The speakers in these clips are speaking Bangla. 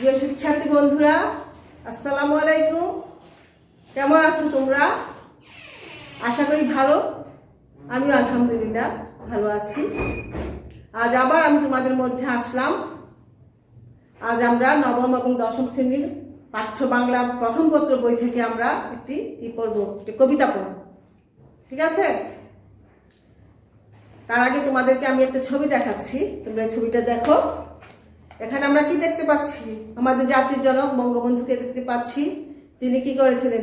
প্রিয় শিক্ষার্থী বন্ধুরা, আসসালামু আলাইকুম। কেমন আছো তোমরা? আশা করি ভালো। আমি আলহামদুলিল্লাহ ভালো আছি। আজ আবার আমি তোমাদের মধ্যে আসলাম। আজ আমরা নবম এবং দশম শ্রেণীর পাঠ্য বাংলা প্রথম পত্র বই থেকে আমরা একটি কবিতা পড়ব। ঠিক আছে? তার আগে তোমাদেরকে আমি একটা ছবি দেখাচ্ছি, তোমরা ছবিটা দেখো। এখানে আমরা কি দেখতে পাচ্ছি? আমাদের জাতির জনক বঙ্গবন্ধুকে দেখতে পাচ্ছি। তিনি কি করেছিলেন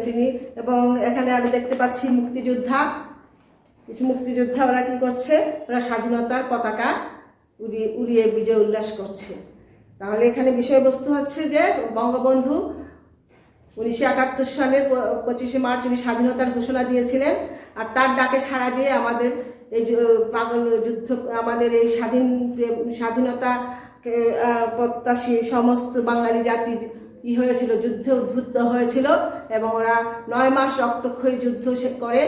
এবং এখানে আমি দেখতে পাচ্ছি কিছু মুক্তিযোদ্ধা ওরা কি করছে? ওরা স্বাধীনতার পতাকা উড়িয়ে বিজয় উল্লাস করছে। তাহলে এখানে বিষয়বস্তু হচ্ছে যে বঙ্গবন্ধু 1971 সালের 25শে মার্চ উনি স্বাধীনতার ঘোষণা দিয়েছিলেন। আর তার ডাকে সাড়া দিয়ে আমাদের এই পাগল যুদ্ধ, আমাদের এই স্বাধীনতা প্রত্যাশী সমস্ত বাঙালি জাতি হয়েছিল, যুদ্ধে উদ্বুদ্ধ হয়েছিল এবং ওরা 9 মাস রক্তক্ষয়ী যুদ্ধ করে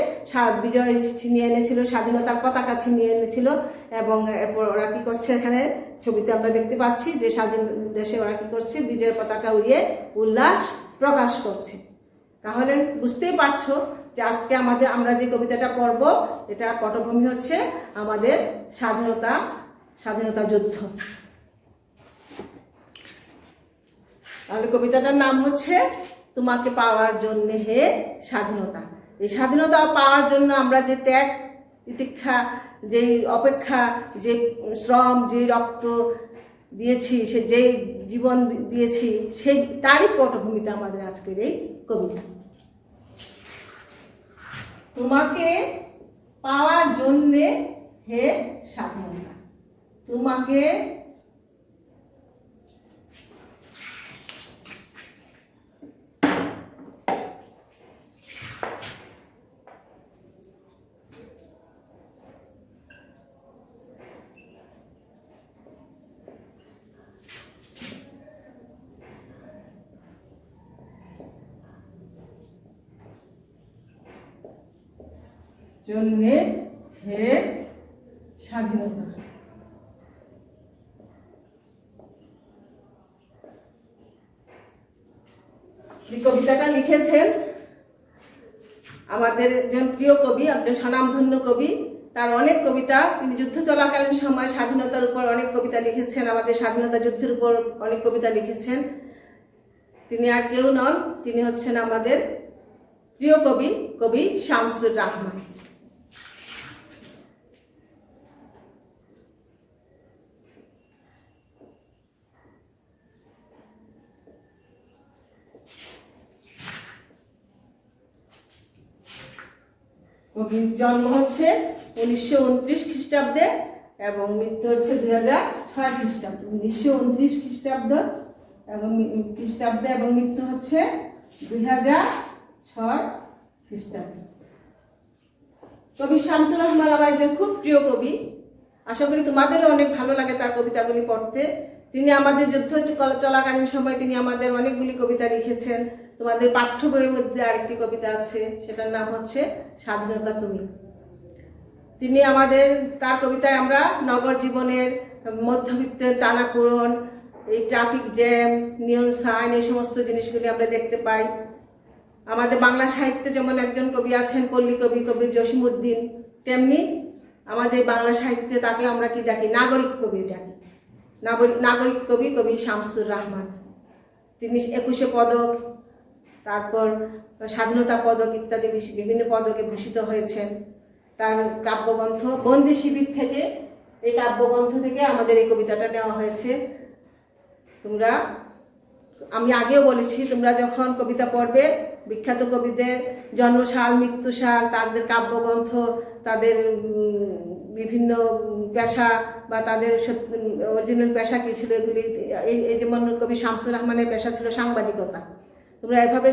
বিজয় ছিনিয়ে এনেছিল, স্বাধীনতার পতাকা ছিনিয়ে এনেছিল। এবং এরপর ওরা কি করছে? এখানে ছবিতে আমরা দেখতে পাচ্ছি যে স্বাধীন দেশে ওরা কি করছে? বিজয়ের পতাকা উড়িয়ে উল্লাস প্রকাশ করছে। তাহলে বুঝতেই পারছো যে আজকে আমরা যে কবিতাটা পড়ব, এটা পটভূমি হচ্ছে আমাদের স্বাধীনতা যুদ্ধ। তাহলে কবিতাটার নাম হচ্ছে তোমাকে পাওয়ার জন্য হে স্বাধীনতা। এই স্বাধীনতা পাওয়ার জন্য আমরা যে ত্যাগ তিতিক্ষা, যে অপেক্ষা, যে শ্রম, যে রক্ত দিয়েছি, যেই জীবন দিয়েছি, তারই পটভূমিতে আমাদের আজকের এই কবিতা। তোমাকে পাওয়ার জন্যে হে স্বাধীনতা, তোমাকে জন্যে হে স্বাধীনতা। এই কবিতাটা লিখেছেন আমাদের একজন প্রিয় কবি, একজন স্বনামধন্য কবি। তার অনেক কবিতা, তিনি যুদ্ধ চলাকালীন সময় স্বাধীনতার উপর অনেক কবিতা লিখেছেন, আমাদের স্বাধীনতা যুদ্ধের উপর অনেক কবিতা লিখেছেন। তিনি আর কেউ নন, তিনি হচ্ছেন আমাদের প্রিয় কবি শামসুর রাহমান। কবির জন্ম হচ্ছে 1929 খ্রিস্টাব্দে এবং মৃত্যু হচ্ছে 2006 খ্রিস্টাব্দে। 1929 খ্রিস্টাব্দে এবং মৃত্যু হচ্ছে 2006 খ্রিস্টাব্দে। কবি শামসুর রহমান আমার একজন খুব প্রিয় কবি। আশা করি তোমাদেরও অনেক ভালো লাগে তার কবিতাগুলি পড়তে। তিনি আমাদের যুদ্ধ চলাকালীন সময় তিনি আমাদের অনেকগুলি কবিতা লিখেছেন। তোমাদের পাঠ্য বইয়ের মধ্যে আরেকটি কবিতা আছে, সেটার নাম হচ্ছে স্বাধীনতা তুমি। তিনি তার কবিতায় আমরা নগর জীবনের মধ্যবিত্তের টানাপোড়েন, এই ট্রাফিক জ্যাম, নিয়ন সাইন, এই সমস্ত জিনিসগুলি আমরা দেখতে পাই। আমাদের বাংলা সাহিত্যে যেমন একজন কবি আছেন পল্লী কবি জসিমউদ্দিন, তেমনি আমাদের বাংলা সাহিত্যে তাকে আমরা কি ডাকি? নাগরিক কবি ডাকি। নাগরিক কবি শামসুর রাহমান। তিনি 21শে পদক, তারপর স্বাধীনতা পদক ইত্যাদি বিভিন্ন পদকে ভূষিত হয়েছেন। তার কাব্যগ্রন্থ বন্দি শিবির থেকে, এই কাব্যগ্রন্থ থেকে আমাদের এই কবিতাটা নেওয়া হয়েছে। আমি আগেও বলেছি, তোমরা যখন কবিতা পড়বে বিখ্যাত কবিদের জন্মসাল, মৃত্যুসাল, তাদের কাব্যগ্রন্থ, তাদের বিভিন্ন পেশা বা তাদের অরিজিনাল পেশা কী ছিল, এগুলি এই যেমন কবি শামসুর রহমানের পেশা ছিল সাংবাদিকতা। তোমরা এভাবে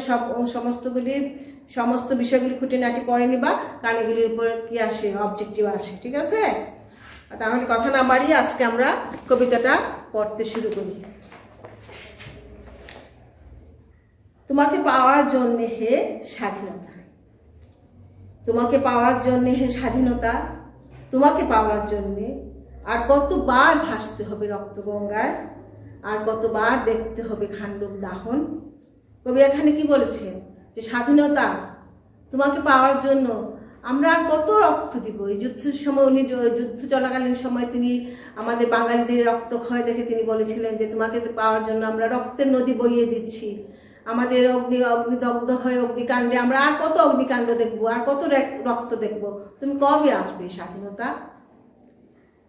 সমস্ত বিষয়গুলি খুঁটিনাটি পড়ে নিবা, কারণ এগুলির উপর কি আসে? অবজেক্টিভ আসে। ঠিক আছে? তাহলে কথা না বাড়িয়ে আজকে আমরা কবিতাটা পড়তে শুরু করি। তোমাকে পাওয়ার জন্যে হে স্বাধীনতা, তোমাকে পাওয়ার জন্যে হে স্বাধীনতা, তোমাকে পাওয়ার জন্যে আর কতবার ভাসতে হবে রক্তগঙ্গায়, আর কতবার দেখতে হবে খান্ডব দাহন। কবি এখানে কি বলেছেন যে স্বাধীনতা তোমাকে পাওয়ার জন্য আমরা আর কত রক্ত দিব। এই যুদ্ধের সময় উনি যুদ্ধ চলাকালীন সময় তিনি আমাদের বাঙালিদের রক্তক্ষয় দেখে তিনি বলেছিলেন যে তোমাকে পাওয়ার জন্য আমরা রক্তের নদী বইয়ে দিচ্ছি, আমাদের অগ্নিদগ্ধ হয়ে অগ্নিকাণ্ডে আমরা আর কত অগ্নিকাণ্ড দেখবো, আর কত রক্ত দেখবো। তুমি কবে আসবে স্বাধীনতা?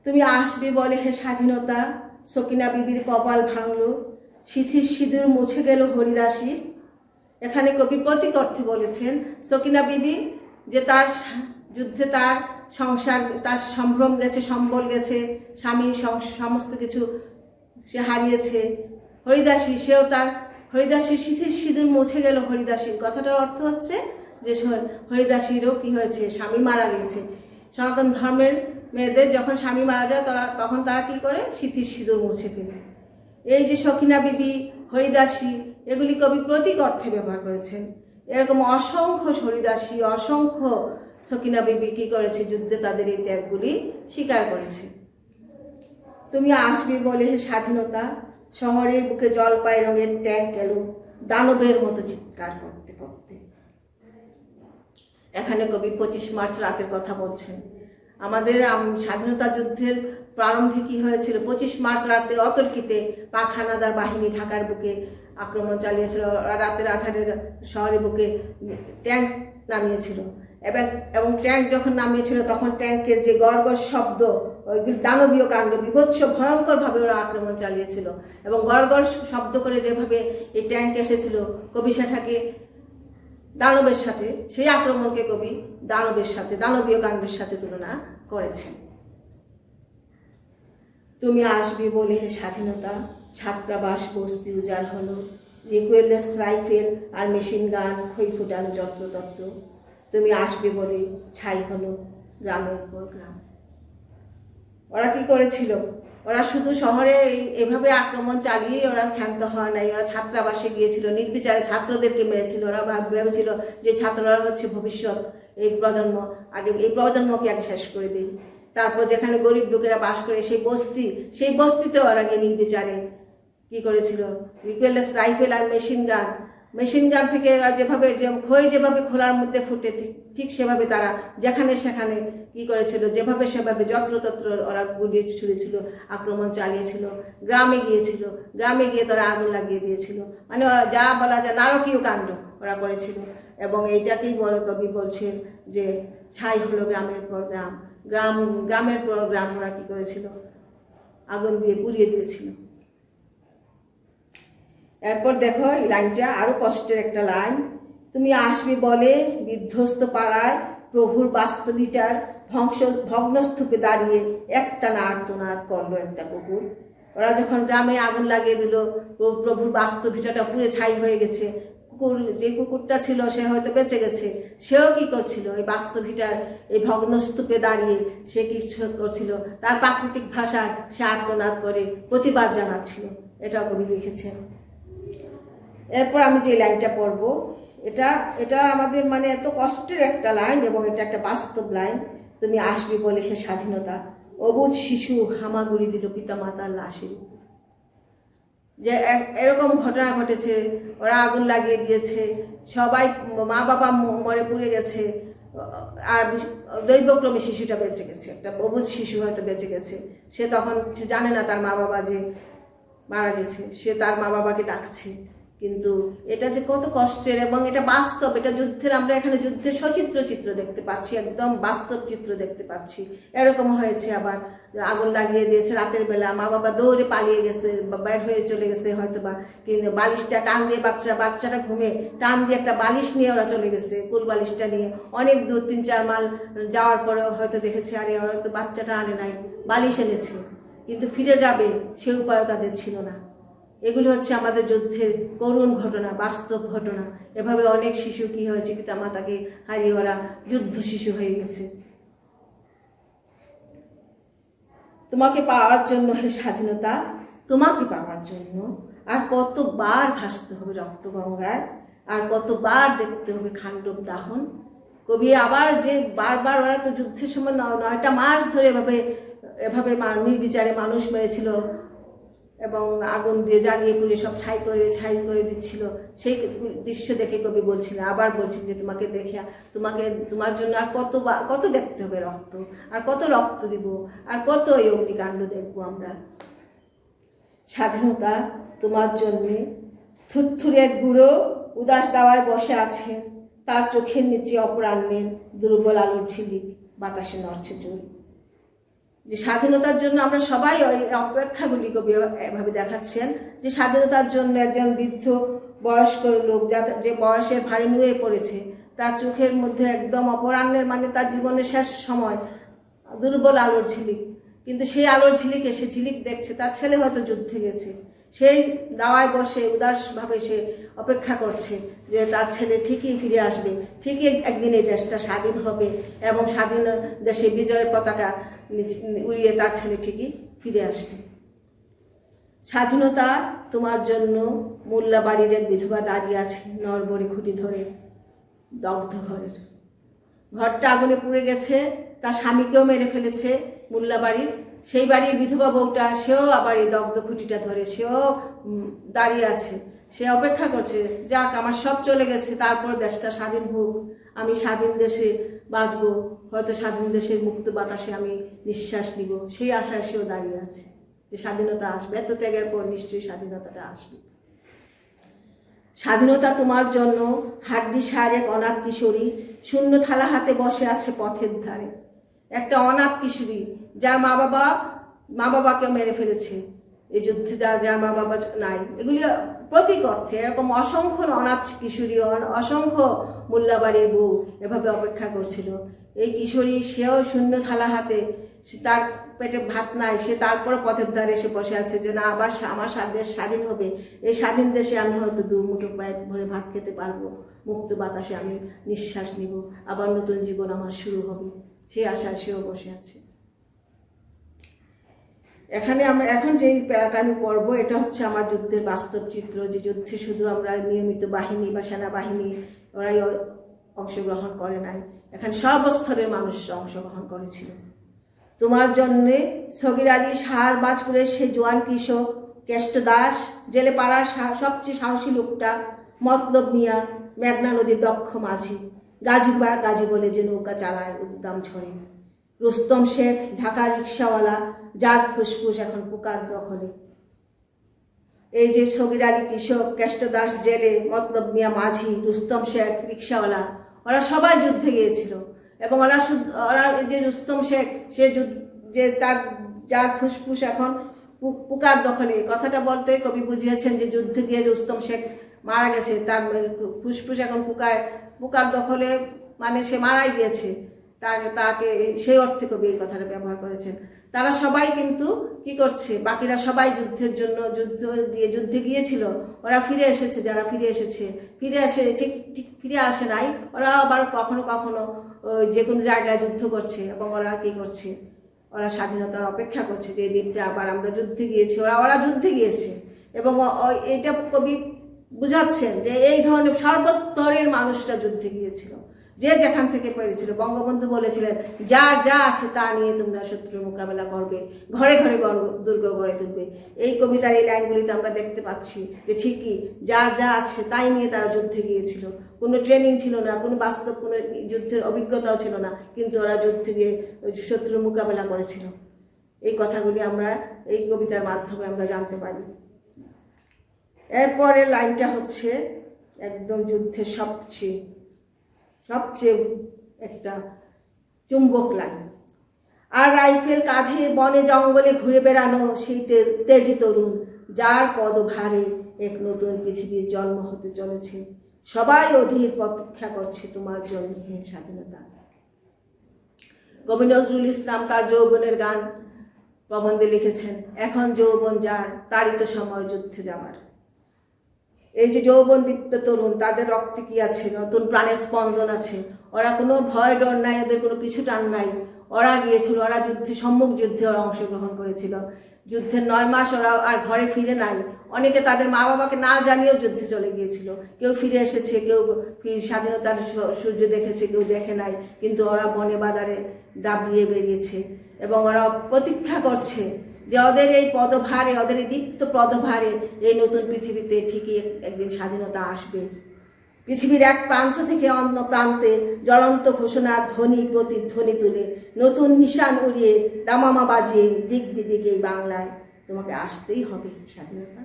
তুমি আসবে বলে হে স্বাধীনতা, সকিনা বিবির কপাল ভাঙল, সিথির সিঁদুর মুছে গেল হরিদাসীর। এখানে কবি প্রতীক অর্থে বলেছেন সকিনা বিবি যে তার যুদ্ধে তার সংসার, তার সম্ভ্রম গেছে, সম্বল গেছে, স্বামীর সমস্ত কিছু সে হারিয়েছে। হরিদাসী, সেও তার হরিদাসীর সিথির সিঁদুর মুছে গেল হরিদাসীর। কথাটার অর্থ হচ্ছে যে হরিদাসীরও কি হয়েছে, স্বামী মারা গেছে। সনাতন ধর্মের মেয়েদের যখন স্বামী মারা যায় তখন তারা কি করে, সিথির সিঁদুর মুছে ফেলে। এই যে সখিনা বিবি, হরিদাসী, এগুলি কবি প্রতীক অর্থে ব্যবহার করেছেন। এরকম অসংখ্য হরিদাসী, অসংখ্য সখিনা বিবি কি করেছে, যুদ্ধে তাদের এই ত্যাগগুলি স্বীকার করেছে। তুমি আসবি বলে হে স্বাধীনতা, শহরের বুকে জলপাই রঙের ট্যাঙ্ক গেল দানবের মতো চিৎকার করতে করতে। এখানে কবি 25 মার্চ রাতের কথা বলছেন। আমাদের স্বাধীনতা যুদ্ধের প্রারম্ভে কি হয়েছিল, 25 মার্চ রাতে অতর্কিতে পাক হানাদার বাহিনী ঢাকার বুকে আক্রমণ চালিয়েছিল। রাতের আধারের শহরের বুকে ট্যাঙ্ক নামিয়েছিল এবং ট্যাঙ্ক যখন নামিয়েছিল তখন ট্যাঙ্কের যে গড়গড় শব্দ, ওইগুলি দানবীয় কাণ্ড, বিভৎস ভয়ঙ্করভাবে ওরা আক্রমণ চালিয়েছিল। এবং গড়গড় শব্দ করে যেভাবে এই ট্যাঙ্ক এসেছিল, কবি সেটাকে দানবের সাথে, সেই আক্রমণকে কবি দানবের সাথে, দানবীয় কাণ্ডের সাথে তুলনা করেছেন। তুমি আসবি বলে হে স্বাধীনতা, ছাত্রাবাস বস্তি উজাড় হলো, রিকুয়েললেস রাইফেল আর মেশিন গান খই ফুটানো যত্রতত্র। তুমি আসবে বলে ছাই হলো গ্রামের পর গ্রাম। ওরা কি করেছিল, ওরা শুধু শহরে এভাবে আক্রমণ চালিয়ে ওরা ক্ষান্ত হয় নাই, ওরা ছাত্রাবাসে গিয়েছিল, নির্বিচারে ছাত্রদেরকে মেরেছিল। ওরা ভেবেছিল যে ছাত্ররা হচ্ছে ভবিষ্যৎ, এই প্রজন্ম, আগে এই প্রজন্মকে আগে শেষ করে দিই। তারপর যেখানে গরিব লোকেরা বাস করে সেই বস্তিতে ওরা গিয়ে নির্বিচারে কি করেছিল, রিকুয়েললেস রাইফেল আর মেশিন গান থেকে যেভাবে খই যেভাবে খোলার মধ্যে ফুটে ঠিক সেভাবে তারা যেখানে সেখানে কি করেছিল, যেভাবে সেভাবে যত্রতত্র ওরা গুলি ছুঁড়েছিল, আক্রমণ চালিয়েছিল। গ্রামে গিয়ে তারা আগুন লাগিয়ে দিয়েছিল। মানে যা বলা যায় নারকীয় কাণ্ড ওরা করেছিল। এবং এইটাকেই কবি বলছেন যে ছাই হলো গ্রামের পর গ্রামের পর গ্রাম ওরা কি করেছিল, আগুন দিয়ে পুড়িয়ে দিয়েছিল। এরপর দেখো এই লাইনটা আরো কষ্টের একটা লাইন। তুমি আসবি বলে বিধ্বস্ত পাড়ায় প্রভুর বাস্তবিটার ভগ্নস্তূপে দাঁড়িয়ে একটানা আর্তনাদ করলো একটা কুকুর। ওরা যখন গ্রামে আগুন লাগিয়ে দিল, প্রভুর বাস্তবিটাটা পুড়ে ছাই হয়ে গেছে। যে কুকুরটা ছিল সে হয়তো বেঁচে গেছে, সেও কি করছিল, এই বাস্তবিটার এই ভগ্নস্তূপে দাঁড়িয়ে সে কি করছিল, তার প্রাকৃতিক ভাষায় সে আর্তনাদ করে প্রতিবাদ জানাচ্ছিল। এটাও কবি লিখেছেন। এরপর আমি যে লাইনটা পড়বো, এটা আমাদের মানে এত কষ্টের একটা লাইন এবং এটা একটা বাস্তব লাইন। তুমি আসবি বলে হে স্বাধীনতা, অবুঝ শিশু হামাগুড়ি দিল পিতামাতার লাশের উপর। যে এরকম ঘটনা ঘটেছে, ওরা আগুন লাগিয়ে দিয়েছে, সবাই মা বাবা মরে পুড়ে গেছে, আর দৈবক্রমে শিশুটা বেঁচে গেছে, একটা অবুঝ শিশু হয়তো বেঁচে গেছে। সে তখন সে জানে না তার মা বাবা যে মারা গেছে, সে তার মা বাবাকে ডাকছে। কিন্তু এটা যে কত কষ্টের এবং এটা বাস্তব, এটা যুদ্ধের, আমরা এখানে যুদ্ধের সচিত্র চিত্র দেখতে পাচ্ছি, একদম বাস্তব চিত্র দেখতে পাচ্ছি। এরকম হয়েছে আবার আগুন লাগিয়ে দিয়েছে রাতের বেলা, মা বাবা দৌড়ে পালিয়ে গেছে, বের হয়ে চলে গেছে হয়তো বা, কিন্তু বালিশটা টান দিয়ে বাচ্চাটা ঘুমে টান দিয়ে একটা বালিশ নিয়ে ওরা চলে গেছে, কুল বালিশটা নিয়ে অনেক দূর 3-4 মাইল যাওয়ার পরেও হয়তো দেখেছে আরে ওরা তো বাচ্চাটা আনে নাই, বালিশ এনেছে, কিন্তু ফিরে যাবে সে উপায়ও তাদের ছিল না। এগুলি হচ্ছে আমাদের যুদ্ধের করুণ ঘটনা, বাস্তব ঘটনা। এভাবে অনেক শিশু কি হয়েছে, পিতা মাতাকে হারিয়ে ওরা যুদ্ধ শিশু হয়ে গেছে। তোমাকে পাওয়ার জন্য হে স্বাধীনতা, তোমাকে পাওয়ার জন্য আর কতবার ভাসতে হবে রক্তগঙ্গায়, আর কতবার দেখতে হবে খান্ডব দাহন। কবি আবার যে বারবার, ওরা তো যুদ্ধের সময় 9টা মাস ধরে এভাবে নির্বিচারে মানুষ মেরেছিল, এবং আগুন দিয়ে জ্বালিয়ে পুড়িয়ে সব ছাই করে দিচ্ছিল। সেই দৃশ্য দেখে কবি বলছিলেন, আবার বলছেন যে তোমাকে দেখে তোমার জন্য আর কত দেখতে হবে রক্ত, আর কত রক্ত দিব, আর কত এই অগ্নিকাণ্ড দেখবো আমরা। স্বাধীনতা তোমার জন্যে থুরথুরে এক বুড়ো উদাস দাওয়ায় বসে আছে, তার চোখের নিচে অপরাহ্নের দুর্বল আলোর ঝিলিক, বাতাসে নড়ছে চুল। যে স্বাধীনতার জন্য আমরা সবাই ওই অপেক্ষাগুলি কবি এভাবে দেখাচ্ছেন, যে স্বাধীনতার জন্য একজন বৃদ্ধ বয়স্ক লোক যে বয়সের ভারী নুয়ে পড়েছে, তার চোখের মধ্যে একদম অপরাহ্নের মানে তার জীবনের শেষ সময় দুর্বল আলোর ঝিলিক, কিন্তু সেই আলোর ঝিলিকে সে ঝিলিক দেখছে, তার ছেলে হয়তো যুদ্ধে গেছে, সেই দাওয়ায় বসে উদাসভাবে সে অপেক্ষা করছে যে তার ছেলে ঠিকই ফিরে আসবে, ঠিকই একদিন এই দেশটা স্বাধীন হবে এবং স্বাধীন দেশে বিজয়ের পতাকা উড়িয়ে তার ছেলে ঠিকই ফিরে আসবে। স্বাধীনতা তোমার জন্য মোল্লা বাড়ির এক বিধবা দাঁড়িয়ে আছে নরবরে খুঁটি ধরে দগ্ধ ঘরের। ঘরটা আগুনে পুড়ে গেছে, তার স্বামীকেও মেরে ফেলেছে মোল্লা বাড়ির। সেই বাড়ির বিধবা বউটা, সেও আবার এই দগ্ধ খুঁটিটা ধরে সেও দাঁড়িয়ে আছে, সে অপেক্ষা করছে যাক আমার সব চলে গেছে, তারপর দেশটা স্বাধীন হোক, আমি স্বাধীন দেশে বাঁচবো, হয়তো স্বাধীন দেশের মুক্ত বাতাসে আমি নিঃশ্বাস নিব, সেই আশায় সেও দাঁড়িয়ে আছে যে স্বাধীনতা আসবে, এত ত্যাগের পর নিশ্চয়ই স্বাধীনতাটা আসবে। স্বাধীনতা তোমার জন্য হাড্ডি সার এক অনাথ কিশোরী শূন্য থালা হাতে বসে আছে পথের ধারে। একটা অনাথ কিশোরী যার মা বাবাকে মেরে ফেলেছে এই যুদ্ধে, যার মা বাবা নাই, এগুলি প্রতীক অর্থে এরকম অসংখ্য অনাথ কিশোরী, অসংখ্য মোল্লাবাড়ির বউ এভাবে অপেক্ষা করছিল। এই কিশোরী সেও শূন্য থালা হাতে, তার পেটে ভাত নাই, সে তারপরে পথের ধারে এসে বসে আছে যে না আবার আমার দেশ স্বাধীন হবে, এই স্বাধীন দেশে আমি হয়তো দু মুঠো পেট ভরে ভাত খেতে পারবো, মুক্ত বাতাসে আমি নিঃশ্বাস নিব, আবার নতুন জীবন আমার শুরু হবে, সেই আশায় সেও বসে আছে। এখানে আমরা এখন যেই প্যারাটা আমি পড়বো, এটা হচ্ছে আমার যুদ্ধের বাস্তব চিত্র, যে যুদ্ধে শুধু আমরা নিয়মিত বাহিনী বা সেনাবাহিনী ওরাই অংশগ্রহণ করে নাই, এখানে সর্বস্তরের মানুষরা অংশগ্রহণ করেছিল। তোমার জন্যে সগির আলী শাহবাজপুরের সেই জোয়ান কৃষক, কেষ্ট দাস জেলে পাড়ার সবচেয়ে সাহসী লোকটা, মতলব মিয়া মেঘনা নদীর দক্ষ মাঝি, গাজী বলে যে নৌকা চালায় উদ্দাম ঝড়ে, রুস্তম শেখ ঢাকার রিক্সাওয়ালা, যার ফুসফুস এখন পোকার দখলে। এই যে সগির আলী কৃষক, কেষ্ট দাস জেলে, মতলব মিয়া মাঝি, রুস্তম শেখ রিক্সাওয়ালা, ওরা সবাই যুদ্ধে গিয়েছিল। এবং ওরা যে রুস্তম শেখ, সে যে যার ফুসফুস এখন পোকার দখলে, কথাটা বলতে কবি বুঝিয়েছেন যে যুদ্ধে গিয়ে রুস্তম শেখ মারা গেছে, তার ফুসফুস এখন পোকার দখলে, মানে সে মারাই গিয়েছে, তাকে সেই অর্থে কবি এই কথাটা ব্যবহার করেছেন। তারা সবাই কিন্তু কি করছে, বাকিরা সবাই যুদ্ধে গিয়েছিল, ওরা ফিরে এসেছে, যারা ফিরে আসে নাই, ওরা আবার কখনো কখনো যে কোনো জায়গায় যুদ্ধ করছে এবং ওরা কি করছে, ওরা স্বাধীনতার অপেক্ষা করছে যে এই দিনটা আবার আমরা যুদ্ধে গিয়েছি, ওরা যুদ্ধে গিয়েছে। এবং এইটা কবি বুঝাচ্ছেন যে এই ধরনের সর্বস্তরের মানুষরা যুদ্ধে গিয়েছিল, যে যেখান থেকে পেরেছিল। বঙ্গবন্ধু বলেছিলেন যার যা আছে তা নিয়ে তোমরা শত্রুর মোকাবেলা করবে, ঘরে ঘরে দুর্গ গড়ে তুলবে। এই কবিতার এই লাইনগুলিতে আমরা দেখতে পাচ্ছি যে ঠিকই যার যা আছে তাই নিয়ে তারা যুদ্ধে গিয়েছিল, কোনো ট্রেনিং ছিল না, কোনো বাস্তব কোনো যুদ্ধের অভিজ্ঞতাও ছিল না, কিন্তু ওরা যুদ্ধে গিয়ে শত্রুর মোকাবেলা করেছিল। এই কথাগুলি আমরা এই কবিতার মাধ্যমে আমরা জানতে পারি। এরপরের লাইনটা হচ্ছে একদম যুদ্ধের সবচেয়ে একটা চুম্বক লাইন। আর রাইফেল কাঁধে বনে জঙ্গলে ঘুরে বেড়ানো সেই তেজি তরুণ, যার পদভারে এক নতুন পৃথিবীর জন্ম হতে চলেছে, সবাই অধীর প্রতীক্ষা করছে তোমার জন্য হে স্বাধীনতা। কবি নজরুল ইসলাম তার যৌবনের গান প্রবন্ধে লিখেছেন, এখন যৌবন যার তারই তো সময় যুদ্ধে যাওয়ার। এই যে যৌবন দীপ্ত তরুণ, তাদের রক্তে কি আছে, নতুন প্রাণের স্পন্দন আছে, ওরা কোনো ভয় ডর নাই, ওদের কোনো পিছু টান নাই, ওরা গিয়েছিল, ওরা সম্মুখ যুদ্ধে ওরা অংশগ্রহণ করেছিল। যুদ্ধের 9 মাস ওরা আর ঘরে ফিরে নাই, অনেকে তাদের মা বাবাকে না জানিয়েও যুদ্ধে চলে গিয়েছিল, কেউ ফিরে এসেছে, কেউ স্বাধীনতার সূর্য দেখেছে, কেউ দেখে নাই, কিন্তু ওরা বনে বাজারে দাবিয়ে বেরিয়েছে এবং ওরা প্রতীক্ষা করছে যে ওদের এই পদভারে, ওদের এই দীপ্ত পদভারে এই নতুন পৃথিবীতে ঠিকই একদিন স্বাধীনতা আসবে। পৃথিবীর এক প্রান্ত থেকে অন্য প্রান্তে জ্বলন্ত ঘোষণার ধ্বনি প্রতিধ্বনি তুলে নতুন নিশান উড়িয়ে দামামা বাজিয়ে দিক বিদিকে এই বাংলায় তোমাকে আসতেই হবে স্বাধীনতা।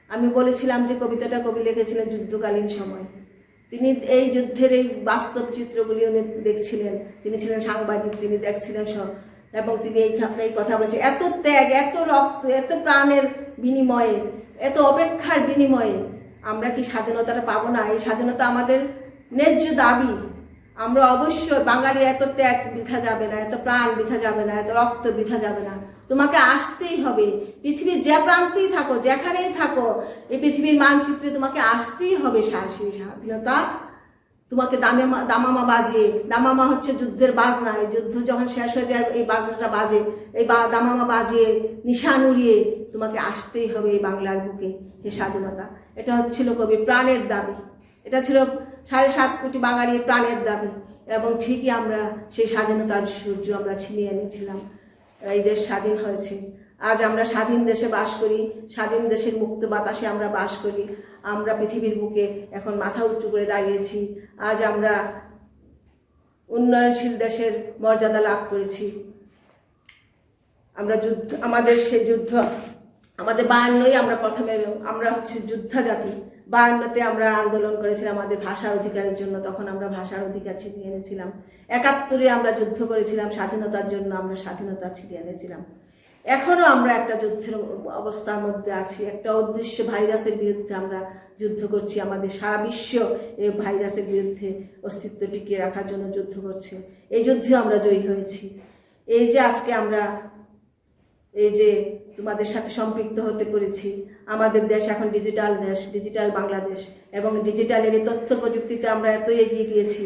আমি বলেছিলাম যে কবিতাটা কবি লিখেছিলেন যুদ্ধকালীন সময়। তিনি এই যুদ্ধের এই বাস্তব চিত্রগুলি উনি দেখছিলেন, তিনি ছিলেন সাংবাদিক, তিনি দেখছিলেন সব, এবং তিনি এই কথা বলছেন, এত ত্যাগ, এত রক্ত, এত প্রাণের বিনিময়ে, এত অপেক্ষার বিনিময়ে আমরা কি স্বাধীনতাটা পাবো না? এই স্বাধীনতা আমাদের ন্যায্য দাবি। আমরা অবশ্যই, বাঙালি এত ত্যাগ বৃথা যাবে না, এত প্রাণ বৃথা যাবে না, এত রক্ত বৃথা যাবে না। তোমাকে আসতেই হবে, পৃথিবীর যে প্রান্তেই থাকো, যেখানেই থাকো, এই পৃথিবীর মানচিত্রে তোমাকে আসতেই হবে সেই স্বাধীনতা। তোমাকে দামামা বাজে, দামামা হচ্ছে যুদ্ধের বাজনা, এই যুদ্ধ যখন শেষ হয়ে যায় এই বাজনাটা বাজে, এই দামামা বাজে নিশান উড়িয়ে তোমাকে আসতেই হবে এই বাংলার বুকে হে স্বাধীনতা। এটা হচ্ছিল কবির প্রাণের দাবি, এটা ছিল 7.5 কোটি বাঙালির প্রাণের দাবি। এবং ঠিকই আমরা সেই স্বাধীনতার সূর্য আমরা ছিনিয়ে এনেছিলাম, এই দেশ স্বাধীন হয়েছে। আজ আমরা স্বাধীন দেশে বাস করি, স্বাধীন দেশের মুক্ত বাতাসে আমরা বাস করি। আমরা পৃথিবীর বুকে এখন মাথা উঁচু করে দাঁড়িয়েছি। আজ আমরা উন্নয়নশীল দেশের মর্যাদা লাভ করেছি। আমরা যুদ্ধ, আমাদের সেই যুদ্ধ, আমাদের 52-ই আমরা প্রথমে, আমরা হচ্ছে যোদ্ধা জাতি। 52-তে আমরা আন্দোলন করেছিলাম আমাদের ভাষার অধিকারের জন্য, তখন আমরা ভাষার অধিকার ছিনিয়ে এনেছিলাম। 71-এ আমরা যুদ্ধ করেছিলাম স্বাধীনতার জন্য, আমরা স্বাধীনতা ছিনিয়ে এনেছিলাম। এখনও আমরা একটা যুদ্ধের অবস্থার মধ্যে আছি, একটা অদৃশ্য ভাইরাসের বিরুদ্ধে আমরা যুদ্ধ করছি। আমাদের সারা বিশ্ব এই ভাইরাসের বিরুদ্ধে অস্তিত্ব টিকিয়ে রাখার জন্য যুদ্ধ করছে। এই যুদ্ধে আমরা জয়ী হয়েছি। এই যে আজকে আমরা এই যে তোমাদের সাথে সম্পৃক্ত হতে পেরেছি, আমাদের দেশ এখন ডিজিটাল দেশ, ডিজিটাল বাংলাদেশ, এবং ডিজিটালের এই তথ্য প্রযুক্তিতে আমরা এত এগিয়ে গিয়েছি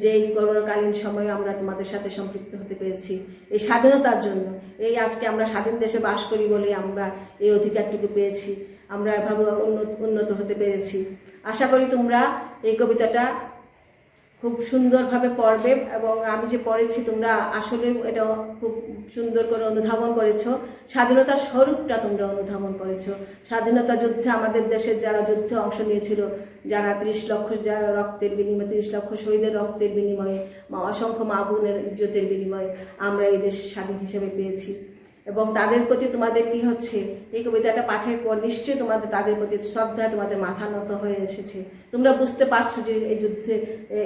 যে এই করোনাকালীন সময়ে আমরা তোমাদের সাথে সম্পৃক্ত হতে পেরেছি এই স্বাধীনতার জন্য। এই আজকে আমরা স্বাধীন দেশে বাস করি বলে আমরা এই অধিকারটুকু পেয়েছি, আমরা এভাবে উন্নত হতে পেরেছি। আশা করি তোমরা এই কবিতাটা খুব সুন্দরভাবে পড়বে, এবং আমি যে পড়েছি তোমরা আসলে এটা খুব সুন্দর করে অনুধাবন করেছো। স্বাধীনতার স্বরূপটা তোমরা অনুধাবন করেছো। স্বাধীনতা যুদ্ধে আমাদের দেশের যারা যুদ্ধে অংশ নিয়েছিল, যারা 30 লক্ষ যারা রক্তের বিনিময়ে, 30 লক্ষ শহীদের রক্তের বিনিময়ে, অসংখ্য মা বোনের ইজ্জতের বিনিময়ে আমরা এই দেশ স্বাধীন হিসেবে পেয়েছি। এবং তাদের প্রতি তোমাদের কি হচ্ছে, এই কবিতাটা পাঠের পর নিশ্চয়ই তোমাদের তাদের প্রতি শ্রদ্ধা, তোমাদের মাথা নত হয়ে এসেছে। তোমরা বুঝতে পারছো যে এই যুদ্ধে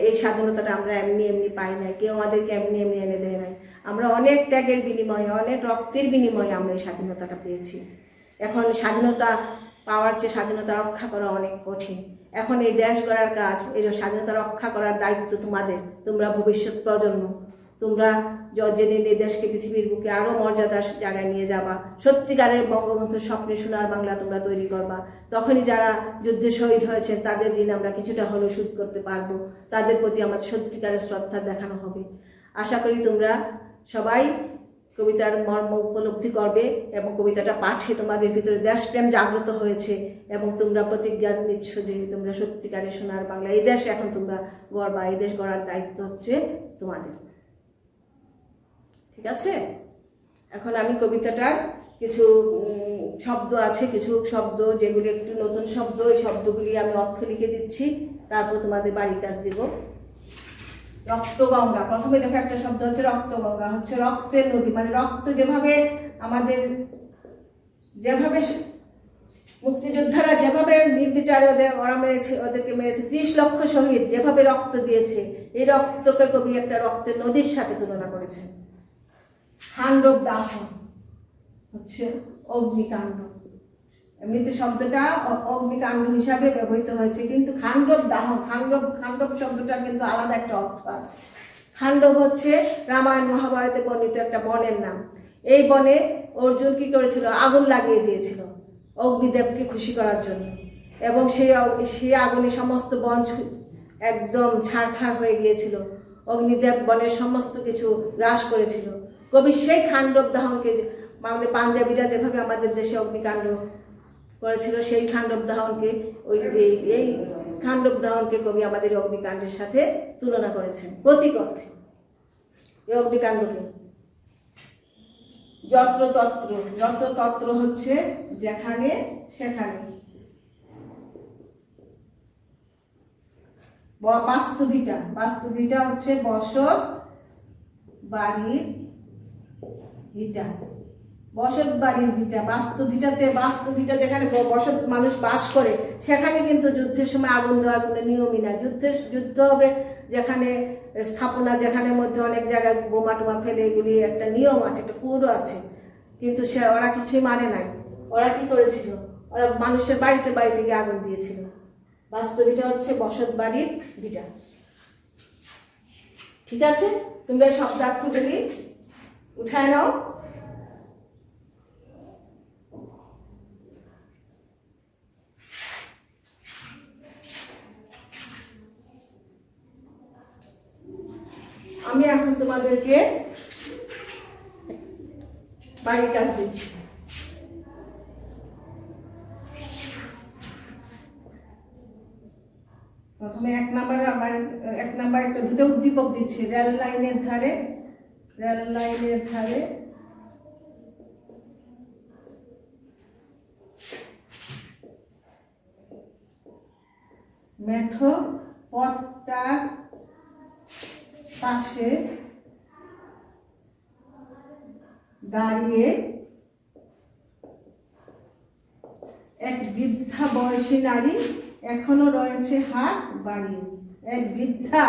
এই স্বাধীনতাটা আমরা এমনি এমনি পাই নাই, কেউ আমাদেরকে এমনি এমনি এনে দেয় নাই। আমরা অনেক ত্যাগের বিনিময়ে, অনেক রক্তের বিনিময়ে আমরা এই স্বাধীনতাটা পেয়েছি। এখন স্বাধীনতা পাওয়ার চেয়ে স্বাধীনতা রক্ষা করা অনেক কঠিন। এখন এই দেশ গড়ার কাজ, এই স্বাধীনতা রক্ষা করার দায়িত্ব তোমাদের, তোমরা ভবিষ্যৎ প্রজন্ম। তোমরা যেদিন এই দেশকে পৃথিবীর বুকে আরও মর্যাদার জায়গায় নিয়ে যাবা, সত্যিকারের বঙ্গবন্ধুর স্বপ্নে সোনার বাংলা তোমরা তৈরি করবা, তখনই যারা যুদ্ধে শহীদ হয়েছে তাদের ঋণ আমরা কিছুটা হলেও শোধ করতে পারবো, তাদের প্রতি আমার সত্যিকারের শ্রদ্ধা দেখানো হবে। আশা করি তোমরা সবাই কবিতার মর্ম উপলব্ধি করবে, এবং কবিতাটা পাঠে তোমাদের ভিতরে দেশপ্রেম জাগ্রত হয়েছে, এবং তোমরা প্রতিজ্ঞা নিচ্ছ যে তোমরা সত্যিকারের সোনার বাংলা, এই দেশ এখন তোমরা গড়বা, এই দেশ গড়ার দায়িত্ব হচ্ছে তোমাদের। ঠিক আছে? এখন আমি কবিতাটার কিছু শব্দ আছে, কিছু শব্দ যেগুলি একটু নতুন শব্দ, এই শব্দগুলি আমি অর্থ লিখে দিচ্ছি, তারপর তোমাদের বাড়ির কাজ দেব। রক্তগঙ্গা, প্রথমে দেখো একটা শব্দ হচ্ছে রক্তগঙ্গা, হচ্ছে রক্তের নদী, মানে রক্ত যেভাবে আমাদের, যেভাবে মুক্তিযোদ্ধারা যেভাবে নির্বিচারে ওরা মেরেছে, ওদেরকে মেরেছে, 30 লক্ষ শহীদ যেভাবে রক্ত দিয়েছে, এই রক্তকে কবি একটা রক্তের নদীর সাথে তুলনা করেছে। খান্ডব দাহ হচ্ছে অগ্নিকাণ্ড, এমনিতে শব্দটা অগ্নিকাণ্ড হিসাবে ব্যবহৃত হয়েছে, কিন্তু খান্ডব দাহ, খান্ডব শব্দটার কিন্তু আলাদা একটা অর্থ আছে। খান্ডব হচ্ছে রামায়ণ মহাভারতে বর্ণিত একটা বনের নাম। এই বনে অর্জুন কি করেছিল, আগুন লাগিয়ে দিয়েছিল অগ্নিদেবকে খুশি করার জন্য, এবং সেই আগুনে সমস্ত বন একদম ছাড়খাড় হয়ে গিয়েছিল। অগ্নিদেব বনের সমস্ত কিছু হ্রাস করেছিল। কবি সেই খান্ডব দাহনকে, আমাদের পাঞ্জাবিরা যেভাবে আমাদের দেশে অগ্নিকাণ্ড করেছিল, সেই খান্ডব দাহনকে, এই খান্ডব দাহনকে কবি আমাদের অগ্নিকাণ্ডের সাথে তুলনা করেছেন প্রতীক অর্থে। এই অগ্নিকাণ্ডকে যত্রতত্র, যত্রতত্র হচ্ছে যেখানে সেখানে। বাস্তুভিটা, বাস্তুভিটা হচ্ছে বসত বাড়ির ভিটা, বসত বাড়ির ভিটা। বাস্তুভিটাতে, বাস্তুভিটা যেখানে বসত মানুষ বাস করে, সেখানে কিন্তু যুদ্ধের সময় আগুন দেওয়ার কোনো নিয়মই না। যুদ্ধ হবে যেখানে স্থাপনা, যেখানে মধ্যে অনেক জায়গায় বোমা টোমা ফেলে, এগুলি একটা নিয়ম আছে, একটা কোডও আছে, কিন্তু ওরা কিছুই মানে নাই। ওরা কি করেছিল? ওরা মানুষের বাড়িতে বাড়িতে গিয়ে আগুন দিয়েছিল। বাস্তুভিটা হচ্ছে বসত বাড়ির ভিটা। ঠিক আছে, তোমরা এই শব্দার্থগুলি উঠায় নাও। আমি এখন তোমাদেরকে বাড়ির কাজ দিচ্ছি। প্রথমে এক নাম্বার একটা দুটো উদ্দীপক দিচ্ছি। রেল লাইনের ধারে, রেল লাইনের ধারে মেঠো পথটার পাশে দাঁড়িয়ে এক বৃদ্ধা বয়সী নারী এখনো রয়েছে হাত বাড়িয়ে। এক বৃদ্ধা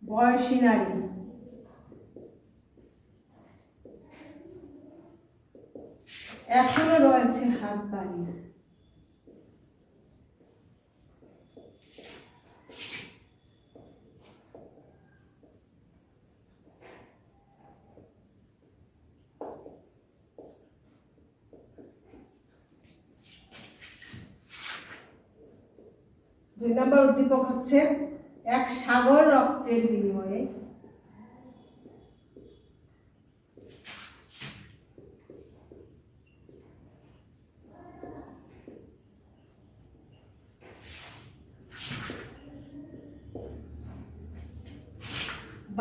বয়সী নারী এখনো রয়েছে হাত বাড়িয়ে। দুই নম্বর উদ্দীপক হচ্ছে এক সাগর রক্তের বিনিময়ে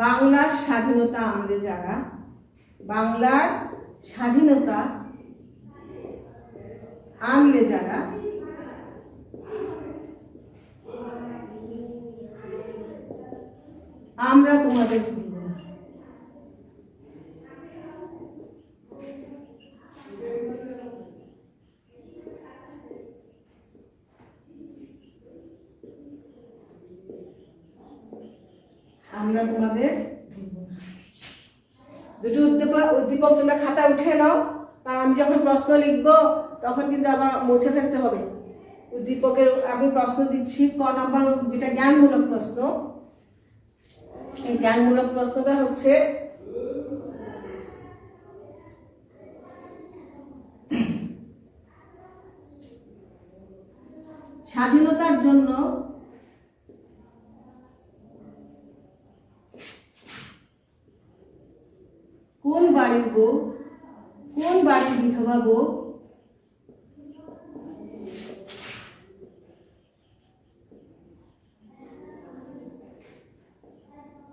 বাংলার স্বাধীনতা আনলে যারা, বাংলার স্বাধীনতা আনলে যারা, আমরা তোমাদের ভুলব না। আমরা তোমাদের ভুলব না। দুটো উদ্দীপক তোমরা খাতা উঠে নাও, কারণ আমি যখন প্রশ্ন লিখবো তখন কিন্তু আবার মুছে ফেলতে হবে। উদ্দীপকের আমি প্রশ্ন দিচ্ছি ক নম্বর, যেটা জ্ঞানমূলক প্রশ্ন। এই জ্ঞানমূলক প্রশ্নটা হচ্ছে স্বাধীনতার জন্য কোন বাড়ির বউ, কোন বাড়ির বিধবা বউ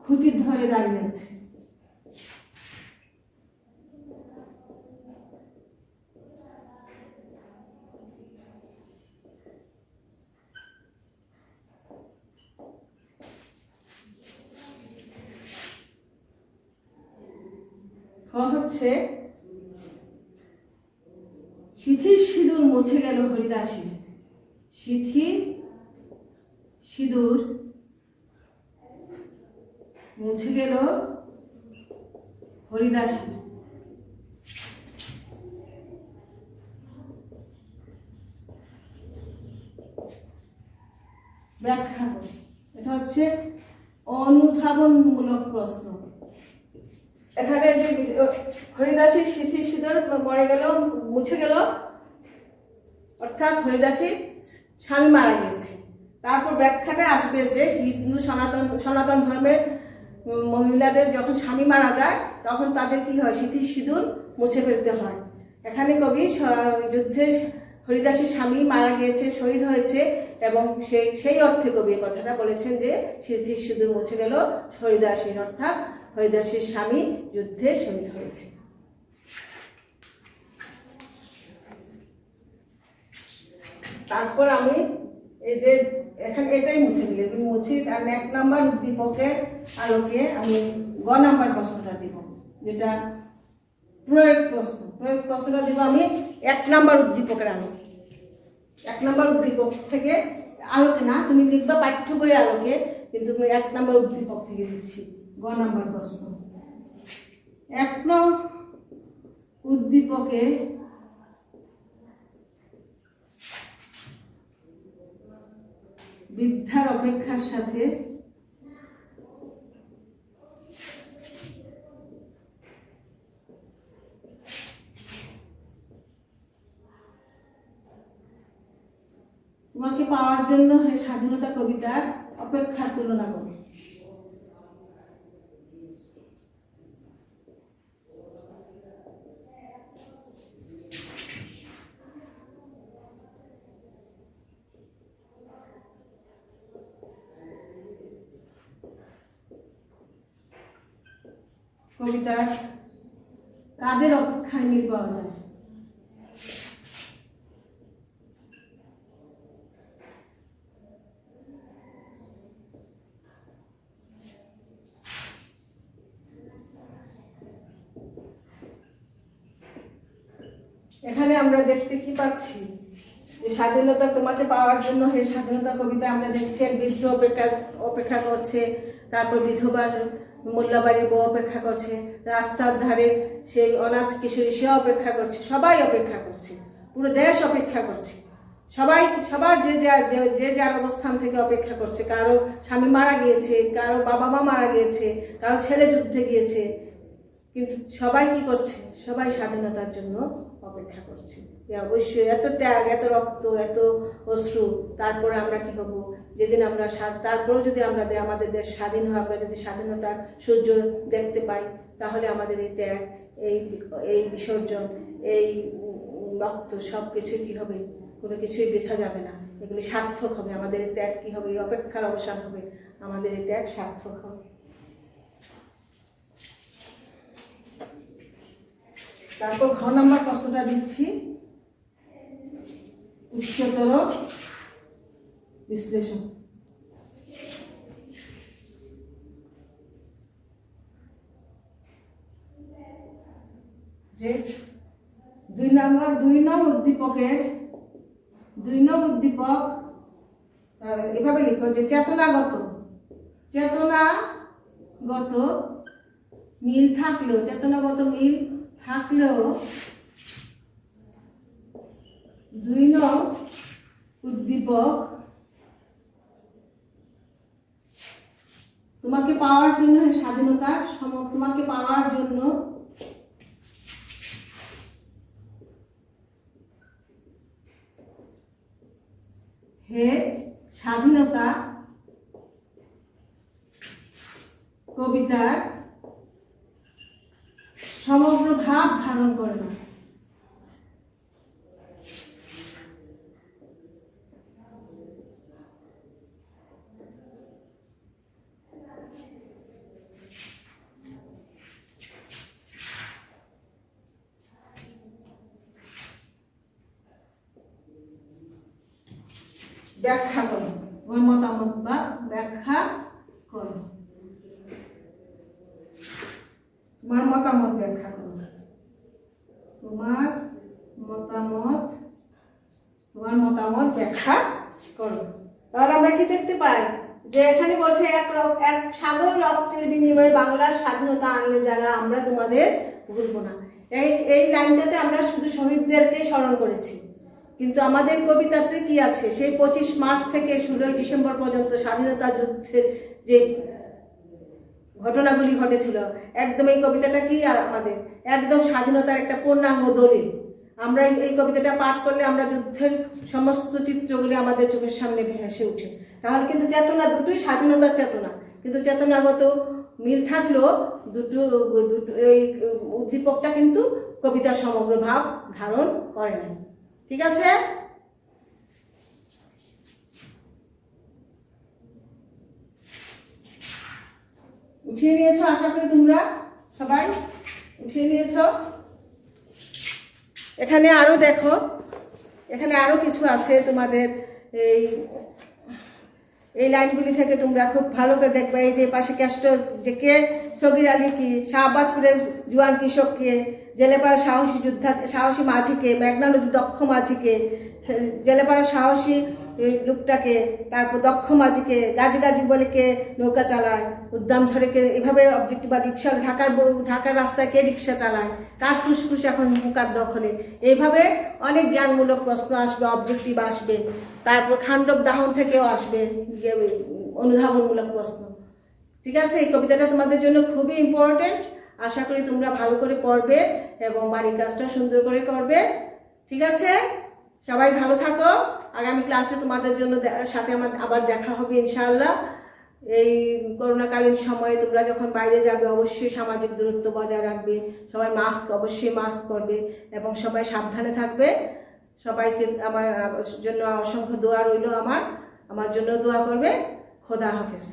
খুঁটির ধরে দাঁড়িয়ে আছে? হচ্ছে সিথির সিঁদুর মুছে গেল হরিদাসীর। সিথির সিঁদুর মুছে গেল হরিদাসীর। ব্যাখ্যা করো। এটা হচ্ছে অনুধাবনমূলক প্রশ্ন। এখানে যে হরিদাসীর সিথির সিঁদুর মরে গেল, মুছে গেল, অর্থাৎ হরিদাসীর স্বামী মারা গেছে। তারপর ব্যাখ্যাটা আসবে যে হিন্দু সনাতন ধর্মের মহিলাদের যখন স্বামী মারা যায় তখন তাদের কি হয়, সিথির সিঁদুর মুছে ফেলতে হয়। এখানে কবি যুদ্ধে হরিদাসীর স্বামী মারা গিয়েছে, শহীদ হয়েছে, এবং সেই অর্থে কবি কথাটা বলেছেন যে সিথির সিঁদুর মুছে গেল হরিদাসীর, অর্থাৎ হরিদাসীর স্বামী যুদ্ধে শহীদ হয়েছে। তারপর আমি এই যে এখানে এটাই মুছে দিলে তুমি মুছি, আর 1 নাম্বার উদ্দীপকের আলোকে আমি গ নাম্বার প্রশ্নটা দিব, যেটা প্রয়োগ প্রশ্ন। প্রয়োগ প্রশ্নটা দিব আমি 1 নাম্বার উদ্দীপকের আলোকে। 1 নাম্বার উদ্দীপক থেকে আলোকে না, তুমি লিখবা পাঠ্য বইয়ের আলোকে, কিন্তু তুমি 1 নাম্বার উদ্দীপক থেকে দিচ্ছি গ নাম্বার প্রশ্ন। 1 নং উদ্দীপকে বৃদ্ধার অপেক্ষার সাথে তোমাকে পাওয়ার জন্য স্বাধীনতা কবিতার অপেক্ষার তুলনা করো। কবিতার কাদের অপেক্ষায় মিল পাওয়া যায়? এখানে আমরা দেখতে কি পাচ্ছি যে স্বাধীনতা তোমাকে পাওয়ার জন্য স্বাধীনতা কবিতা আমরা দেখছি এক বৃদ্ধ অপেক্ষা করছে, তারপর বিধবা মোল্লাবাড়ি বউ অপেক্ষা করছে, রাস্তার ধারে সেই অনাথ কিশোরী সে অপেক্ষা করছে, সবাই অপেক্ষা করছে, পুরো দেশ অপেক্ষা করছে, সবার যে যার অবস্থান থেকে অপেক্ষা করছে। কারো স্বামী মারা গিয়েছে, কারো বাবা মা মারা গিয়েছে, কারো ছেলে যুদ্ধে গিয়েছে, কিন্তু সবাই কি করছে? সবাই স্বাধীনতার জন্য অপেক্ষা করছে। অবশ্যই এত ত্যাগ, এত রক্ত, এত অশ্রু, তারপরে আমরা কি হব যেদিন আমরা তারপরেও যদি আমরা আমাদের দেশ স্বাধীন হয়, আমরা যদি স্বাধীনতার সূর্য দেখতে পাই, তাহলে আমাদের এই ত্যাগ, এই বিসর্জন, এই রক্ত সব কিছুই কি হবে? কোনো কিছুই বৃথা যাবে না, এগুলি সার্থক হবে। আমাদের এই ত্যাগ কি হবে? এই অপেক্ষার অবসান হবে, আমাদের এই ত্যাগ সার্থক হবে। তারপর ঘ নাম্বার প্রশ্নটা দিচ্ছি, উচ্চতর বিশ্লেষণ। যে 2 নং উদ্দীপকের 2 নং উদ্দীপক এভাবে লিখো যে চেতনাগত মিল থাকলেও, চেতনাগত মিল থাকলেও 2 নং উদ্দীপক তোমাকে পাওয়ার জন্য স্বাধীনতার তোমাকে পাওয়ার জন্য স্বাধীনতা কবিতার সমগ্র ভাব ধারণ করে না। ব্যাখ্যা করো, তোমার মতামত বা ব্যাখ্যা করো, তোমার মতামত ব্যাখ্যা করো, তোমার মতামত ব্যাখ্যা করো। তাহলে আমরা কি দেখতে পাই যে এখানে বলছে এক সাগর রক্তের বিনিময়ে বাংলার স্বাধীনতা আনলে যারা, আমরা তোমাদের ভুলবো না। এই লাইনটাতে আমরা শুধু শহীদদেরকে স্মরণ করেছি, কিন্তু আমাদের কবিতাতে কি আছে? সেই 25 মার্চ থেকে 16 ডিসেম্বর পর্যন্ত স্বাধীনতা যুদ্ধের যে ঘটনাগুলি ঘটেছিল, একদম এই কবিতাটা কি আমাদের একদম স্বাধীনতার একটা পূর্ণাঙ্গ দলিল। আমরা এই কবিতাটা পাঠ করলে আমরা যুদ্ধের সমস্ত চিত্রগুলি আমাদের চোখের সামনে ভেসে উঠে। তাহলে কিন্তু চেতনা দুটোই স্বাধীনতার চেতনা, কিন্তু চেতনাগত মিল থাকলেও দুটো এই উদ্দীপকটা কিন্তু কবিতার সমগ্র ভাব ধারণ করে না। ঠিক আছে? উঠিয়ে নিয়েছো, আশা করি তোমরা সবাই উঠিয়ে নিয়েছো। এখানে আরো দেখো, এখানে আরও কিছু আছে তোমাদের। এই এই লাইনগুলি থেকে তোমরা খুব ভালো করে দেখবে। এই যে পাশে ক্যাস্টর যে কে, সগির আলী কি, শাহবাজপুরের জুয়ান কৃষক কে, জেলেপাড়ার সাহসী যোদ্ধা সাহসী মাঝিকে, মেঘনা নদীর দক্ষ মাঝিকে, জেলেপাড়ার সাহসী লোকটাকে, তারপর দক্ষ মাঝিকে, গাজি গাজি বলে কে নৌকা চালায়, উদ্দাম ঝড়ে কে, এভাবে অবজেক্টিভ বা রিক্সা, ঢাকার রাস্তায় কে রিক্সা চালায়, কার ফুসফুস এখন মুখার দখলে, এইভাবে অনেক জ্ঞানমূলক প্রশ্ন আসবে, অবজেক্টিভ আসবে। তারপর খান্ডব দাহন থেকেও আসবে অনুধাবনমূলক প্রশ্ন। ঠিক আছে, এই কবিতাটা তোমাদের জন্য খুবই ইম্পর্টেন্ট। আশা করি তোমরা ভালো করে পড়বে এবং বাড়ির কাজটা সুন্দর করে করবে। ঠিক আছে, সবাই ভালো থাকো। আগামী ক্লাসে তোমাদের জন্য সাথে আমার আবার দেখা হবে ইনশাআল্লাহ। এই করোনাকালীন সময়ে তোমরা যখন বাইরে যাবে অবশ্যই সামাজিক দূরত্ব বজায় রাখবে, সবাই অবশ্যই মাস্ক পরবে এবং সবাই সাবধানে থাকবে। সবাইকে আমার জন্য অসংখ্য দোয়া রইল, আমার জন্য দোয়া করবে। খোদা হাফেজ।